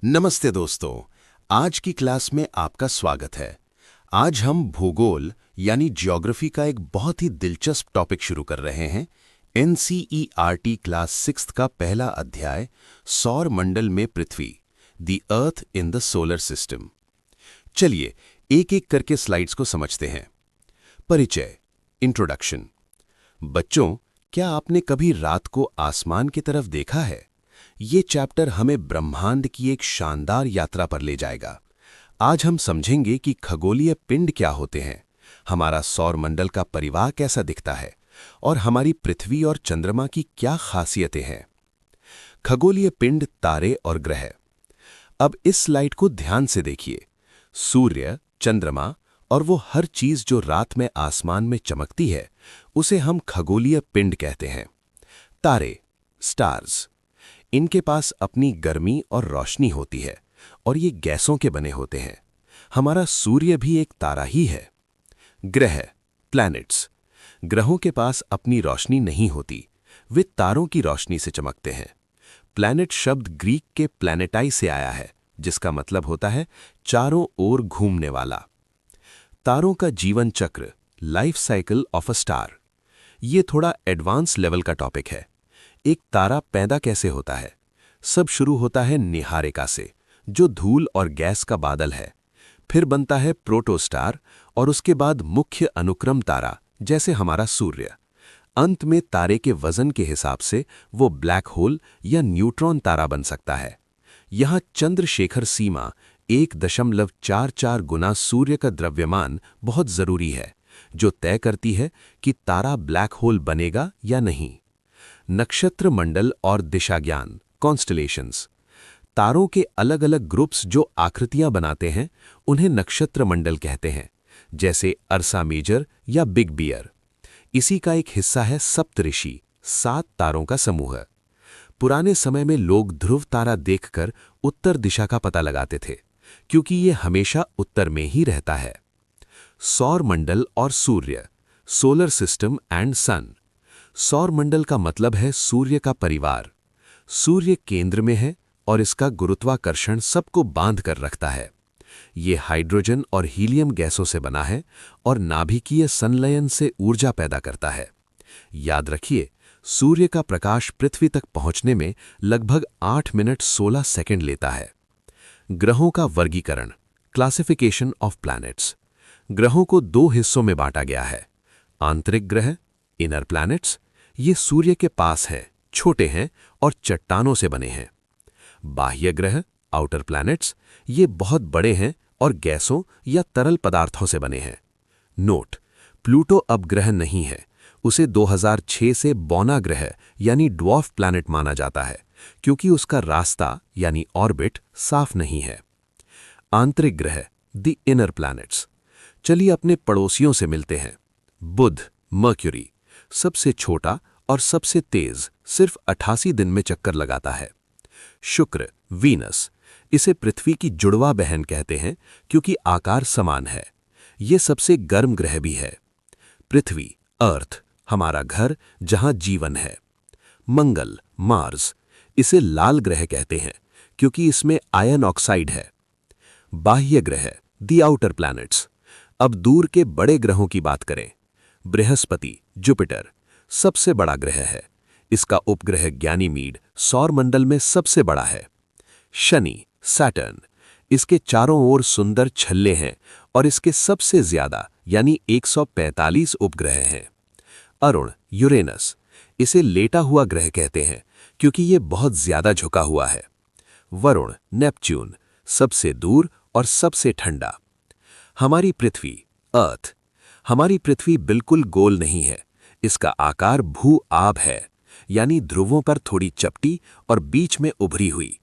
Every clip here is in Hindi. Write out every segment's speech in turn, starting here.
नमस्ते दोस्तों। आज की क्लास में आपका स्वागत है। आज हम भूगोल यानी ज्योग्राफी का एक बहुत ही दिलचस्प टॉपिक शुरू कर रहे हैं। एनसीईआरटी क्लास 6 का पहला अध्याय, सौर मंडल में पृथ्वी, the earth in the solar system. चलिए एक एक करके स्लाइड्स को समझते हैं। परिचय, इंट्रोडक्शन। बच्चों, क्या आपने कभी रात को आसमान की तरफ देखा है? ये चैप्टर हमें ब्रह्मांड की एक शानदार यात्रा पर ले जाएगा। आज हम समझेंगे कि खगोलीय पिंड क्या होते हैं, हमारा सौर मंडल का परिवार कैसा दिखता है और हमारी पृथ्वी और चंद्रमा की क्या खासियतें हैं। खगोलीय पिंड, तारे और ग्रह। अब इस स्लाइड को ध्यान से देखिए। सूर्य, चंद्रमा और वो हर चीज जो रात में आसमान में चमकती है, उसे हम खगोलीय पिंड कहते हैं। तारे, स्टार्स, इनके पास अपनी गर्मी और रोशनी होती है और ये गैसों के बने होते हैं। हमारा सूर्य भी एक तारा ही है। ग्रह, प्लैनेट्स, ग्रहों के पास अपनी रोशनी नहीं होती, वे तारों की रोशनी से चमकते हैं। प्लैनेट शब्द ग्रीक के प्लैनेटाई से आया है, जिसका मतलब होता है चारों ओर घूमने वाला। तारों का जीवन चक्र, life cycle of a star, ये थोड़ा एडवांस लेवल का टॉपिक है। एक तारा पैदा कैसे होता है? सब शुरू होता है निहारिका से, जो धूल और गैस का बादल है। फिर बनता है प्रोटोस्टार और उसके बाद मुख्य अनुक्रम तारा, जैसे हमारा सूर्य। अंत में तारे के वजन के हिसाब से वो ब्लैक होल या न्यूट्रॉन तारा बन सकता है। यहाँ चंद्रशेखर सीमा 1.44 गुना सूर्य का द्रव्यमान बहुत जरूरी है, जो तय करती है कि तारा ब्लैक होल बनेगा या नहीं। नक्षत्र मंडल और दिशा ज्ञान, कॉन्स्टलेशंस, तारों के अलग अलग ग्रुप्स जो आकृतियां बनाते हैं, उन्हें नक्षत्र मंडल कहते हैं, जैसे अर्सा मेजर या बिग बियर। इसी का एक हिस्सा है सप्तऋषि, 7 तारों का समूह। पुराने समय में लोग ध्रुव तारा देखकर उत्तर दिशा का पता लगाते थे, क्योंकि ये हमेशा उत्तर में ही रहता है। सौर मंडल और सूर्य, सोलर सिस्टम एंड सन। सौर मंडल का मतलब है सूर्य का परिवार। सूर्य केंद्र में है और इसका गुरुत्वाकर्षण सबको बांध कर रखता है। ये हाइड्रोजन और हीलियम गैसों से बना है और नाभिकीय संलयन से ऊर्जा पैदा करता है। याद रखिए, सूर्य का प्रकाश पृथ्वी तक पहुंचने में लगभग 8 मिनट 16 सेकंड लेता है। ग्रहों का वर्गीकरण, क्लासिफिकेशन ऑफ प्लैनेट्स। ग्रहों को 2 हिस्सों में बांटा गया है। आंतरिक ग्रह, इनर प्लैनेट्स, ये सूर्य के पास हैं, छोटे हैं और चट्टानों से बने हैं। बाह्य ग्रह, आउटर प्लैनेट्स, ये बहुत बड़े हैं और गैसों या तरल पदार्थों से बने हैं। नोट: प्लूटो अब ग्रह नहीं है, उसे 2006 से बौना ग्रह यानी ड्वार्फ प्लैनेट माना जाता है, क्योंकि उसका रास्ता यानी ऑर्बिट साफ नहीं है। आंतरिक ग्रह, द इनर प्लैनेट्स। चलिए अपने पड़ोसियों से मिलते हैं। बुध, मर्क्यूरी, सबसे छोटा और सबसे तेज, सिर्फ 88 दिन में चक्कर लगाता है। शुक्र, वीनस, इसे पृथ्वी की जुड़वा बहन कहते हैं क्योंकि आकार समान है। ये सबसे गर्म ग्रह भी है। पृथ्वी, अर्थ, हमारा घर जहां जीवन है। मंगल, मार्स, इसे लाल ग्रह कहते हैं क्योंकि इसमें आयन ऑक्साइड है। बाह्य ग्रह, द आउटर प्लैनेट्स। अब दूर के बड़े ग्रहों की बात करें। बृहस्पति, जुपिटर, सबसे बड़ा ग्रह है। इसका उपग्रह गैनीमीड सौर मंडल में सबसे बड़ा है। शनि, सैटर्न, इसके चारों ओर सुंदर छल्ले हैं और इसके सबसे ज्यादा यानी 145 उपग्रह हैं। अरुण, यूरेनस, इसे लेटा हुआ ग्रह कहते हैं क्योंकि ये बहुत ज्यादा झुका हुआ है। वरुण, नेपच्यून, सबसे दूर और सबसे ठंडा। हमारी पृथ्वी, अर्थ। हमारी पृथ्वी बिल्कुल गोल नहीं है, इसका आकार भू-आब है, यानी ध्रुवों पर थोड़ी चपटी और बीच में उभरी हुई।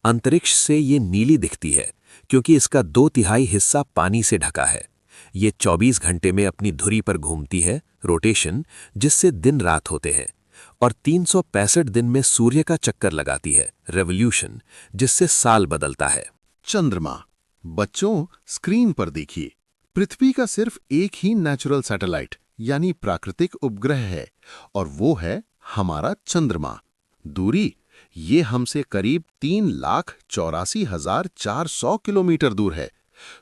अंतरिक्ष से ये नीली दिखती है क्योंक65 इसका 2/3 हिस्सा पानी से ढका है। ये 24 घंटे में अपनी धुरी पर घूमती है, रोटेशन, जिससे दिन रात होते हैं, और 365 दिन में सूर्य का चक्कर लगाती है, रेवोल्यूशन, जिससे साल बदलता है। चंद्रमा। बच्चों, स्क्रीन पर देखिए। पृथ्वी का सिर्फ एक ही नेचुरल सैटेलाइट यानी प्राकृतिक उपग्रह है और वो है हमारा चंद्रमा। दूरी ये हमसे करीब 3,84,400 किलोमीटर दूर है।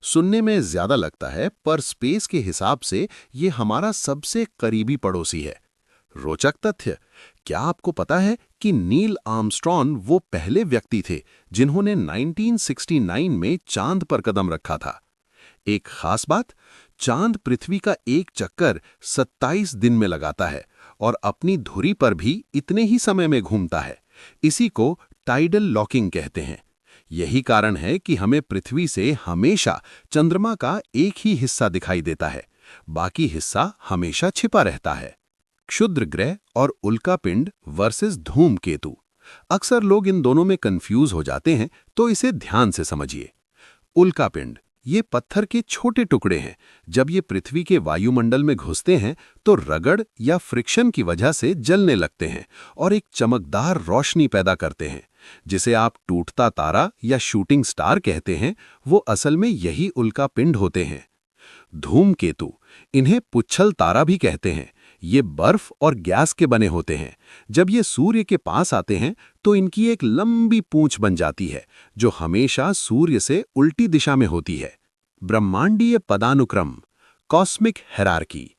सुनने में ज्यादा लगता है, पर स्पेस के हिसाब से ये हमारा सबसे करीबी पड़ोसी है। रोचक तथ्य, क्या आपको पता है कि नील आर्मस्ट्रॉन्ग वो पहले व्यक्ति थे जिन्होंने 1969 में चांद पर कदम रखा था। एक खास बात, चांद पृथ्वी का एक चक्कर 27 दिन में लगाता है और अपनी धुरी पर भी इतने ही समय में घूमता है। इसी को टाइडल लॉकिंग कहते हैं। यही कारण है कि हमें पृथ्वी से हमेशा चंद्रमा का एक ही हिस्सा दिखाई देता है, बाकी हिस्सा हमेशा छिपा रहता है। क्षुद्र ग्रह और उल्कापिंड वर्सेस धूमकेतु। अक्सर लोग इन दोनों में कंफ्यूज हो जाते हैं, तो इसे ध्यान से समझिए। उल्कापिंड ये पत्थर के छोटे टुकड़े हैं। जब ये पृथ्वी के वायुमंडल में घुसते हैं तो रगड़ या फ्रिक्शन की वजह से जलने लगते हैं और एक चमकदार रोशनी पैदा करते हैं, जिसे आप टूटता तारा या शूटिंग स्टार कहते हैं। वो असल में यही उल्कापिंड होते हैं। धूमकेतु, इन्हें पुच्छल तारा भी कहते हैं। ये बर्फ और गैस के बने होते हैं। जब ये सूर्य के पास आते हैं तो इनकी एक लंबी पूंछ बन जाती है, जो हमेशा सूर्य से उल्टी दिशा में होती है। ब्रह्मांडीय पदानुक्रम, कॉस्मिक हायरार्की।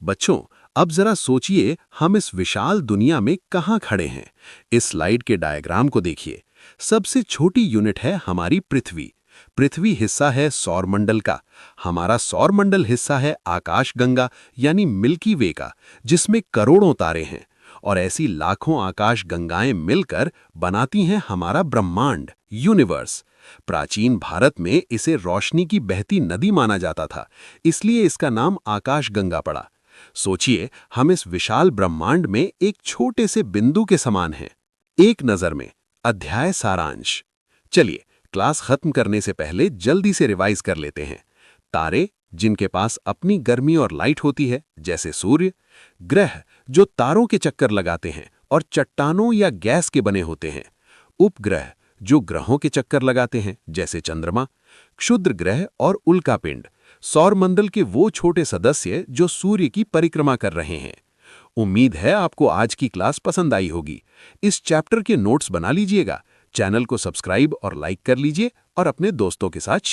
बच्चों, अब जरा सोचिए, हम इस विशाल दुनिया में कहाँ खड़े हैं। इस स्लाइड के डायग्राम को देखिए। सबसे छोटी यूनिट है हमारी पृथ्वी। पृथ्वी हिस्सा है सौरमंडल का। हमारा सौरमंडल हिस्सा है आकाशगंगा यानी मिल्की वे का, जिसमें करोड़ों तारे हैं। और ऐसी लाखों आकाश गंगाएं मिलकर बनाती हैं हमारा ब्रह्मांड, यूनिवर्स। प्राचीन भारत में इसे रोशनी की बहती नदी माना जाता था, इसलिए इसका नाम आकाशगंगा पड़ा। सोचिए, हम इस विशाल ब्रह्मांड में एक छोटे से बिंदु के समान हैं। एक नजर में अध्याय सारांश। चलिए, क्लास खत्म करने से पहले जल्दी से रिवाइज कर लेते हैं। तारे, जिनके पास अपनी गर्मी और लाइट होती है, जैसे सूर्य। ग्रह, जो तारों के चक्कर लगाते हैं और चट्टानों या गैस के बने होते हैं। उपग्रह, जो ग्रहों के चक्कर लगाते हैं, जैसे चंद्रमा। क्षुद्र ग्रह और उल्कापिंड, सौरमंडल के वो छोटे सदस्य जो सूर्य की परिक्रमा कर रहे हैं। उम्मीद है आपको आज की क्लास पसंद आई होगी। इस चैप्टर के नोट्स बना लीजिएगा, चैनल को सब्सक्राइब और लाइक कर लीजिए और अपने दोस्तों के साथ शेयर